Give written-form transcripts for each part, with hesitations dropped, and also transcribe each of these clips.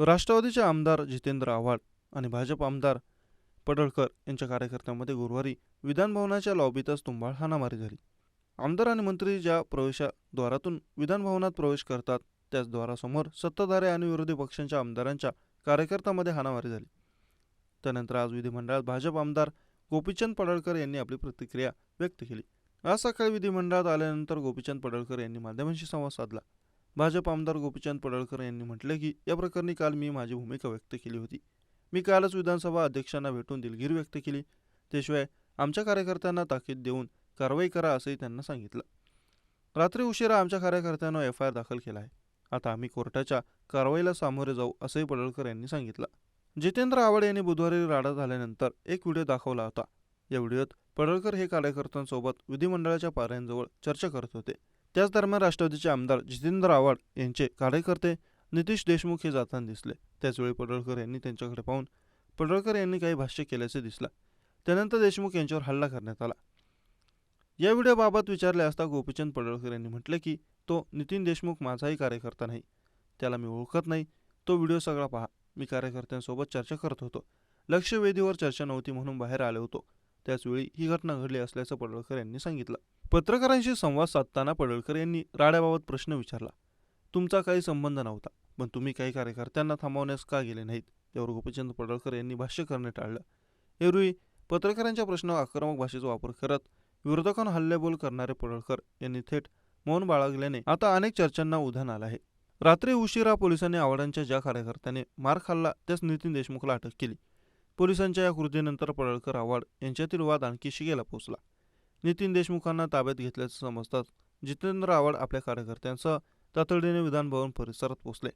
राष्ट्रवादीचे आमदार जितेंद्र आव्हाड आणि भाजप आमदार पडळकर यांच्या कार्यकर्त्यांमध्ये गुरुवारी विधानभवनाच्या लॉबीतच तुंबाळ हाणामारी झाली. आमदार आणि मंत्री ज्या प्रवेशद्वारातून विधानभवनात प्रवेश करतात त्याच द्वारासमोर सत्ताधारी आणि विरोधी पक्षांच्या आमदारांच्या कार्यकर्त्यांमध्ये हाणामारी झाली. त्यानंतर आज विधिमंडळात भाजप आमदार गोपीचंद पडळकर यांनी आपली प्रतिक्रिया व्यक्त केली. आज सकाळी विधिमंडळात आल्यानंतर गोपीचंद पडळकर यांनी माध्यमांशी संवाद साधला. भाजप आमदार गोपीचंद पडळकर यांनी म्हटले की या प्रकरणी काल मी माझी भूमिका व्यक्त केली होती. मी कालच विधानसभा अध्यक्षांना भेटून दिलगिरी व्यक्त केली. त्याशिवाय आमच्या कार्यकर्त्यांना ताकीद देऊन कारवाई करा असंही त्यांना सांगितलं. रात्री उशिरा आमच्या कार्यकर्त्यांना FIR दाखल केला आहे. आता आम्ही कोर्टाच्या कारवाईला सामोरे जाऊ असंही पडळकर यांनी सांगितलं. जितेंद्र आव्हाड यांनी बुधवारी राडा झाल्यानंतर एक व्हिडिओ दाखवला होता. या व्हिडिओत पडळकर हे कार्यकर्त्यांसोबत विधिमंडळाच्या पायऱ्यांजवळ चर्चा करत होते. त्याच दरम्यान राष्ट्रवादीचे आमदार जितेंद्र आव्हाड यांचे कार्यकर्ते नितीश देशमुख हे जाताना दिसले. त्याचवेळी पडळकर यांनी त्यांच्याकडे पाहून पडळकर यांनी काही भाष्य केल्याचे दिसलं. त्यानंतर देशमुख यांच्यावर हल्ला करण्यात आला. या व्हिडिओबाबत विचारले असता गोपीचंद पडळकर यांनी म्हटले की तो नितीन देशमुख माझाही कार्यकर्ता नाही, त्याला मी ओळखत नाही. तो व्हिडिओ सगळा पहा. मी कार्यकर्त्यांसोबत चर्चा करत होतो. लक्षवेधीवर चर्चा नव्हती म्हणून बाहेर आलो होतो. त्याचवेळी ही घटना घडली असल्याचं पडळकर यांनी सांगितलं. पत्रकारांशी संवाद साधताना पडळकर यांनी राड्याबाबत प्रश्न विचारला. तुमचा काही संबंध नव्हता, पण तुम्ही काही कार्यकर्त्यांना थांबवण्यास का गेले नाहीत? यावर गोपीचंद पडळकर यांनी भाष्य करणे टाळलं. एरवी पत्रकारांच्या प्रश्नावर आक्रमक भाषेचा वापर करत विरोधकांना हल्लेबोल करणारे पडळकर यांनी थेट मौन बाळगल्याने आता अनेक चर्चांना उधाण आलं आहे. रात्री उशिरा पोलिसांनी आव्हाडांच्या ज्या कार्यकर्त्याने मार खाल्ला त्याच नितीन देशमुखला अटक केली. पोलिसांच्या या कृतीनंतर पडळकर आव्हाड यांच्यातील वाद आणखी शिगेला पोहोचला. नितीन देशमुखांना ताब्यात घेतल्याचं समजताच जितेंद्र आव्हाड आपल्या कार्यकर्त्यांसह तातडीने विधानभवन परिसरात पोहोचले.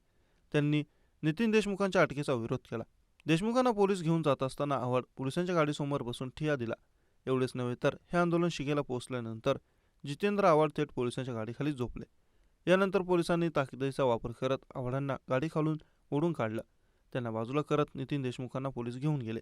त्यांनी नितीन देशमुखांच्या अटकेचा विरोध केला. देशमुखांना पोलीस घेऊन जात असताना आव्हाड पोलिसांच्या गाडीसमोर बसून ठिय्या दिला. एवढेच नव्हे तर हे आंदोलन शिगेला पोहोचल्यानंतर जितेंद्र आव्हाड थेट पोलिसांच्या गाडीखाली झोपले. यानंतर पोलिसांनी ताकदीचा वापर करत आव्हाडांना गाडीखालून ओढून काढलं. त्यांना बाजूला करत नितीन देशमुखांना पोलीस घेऊन गेले.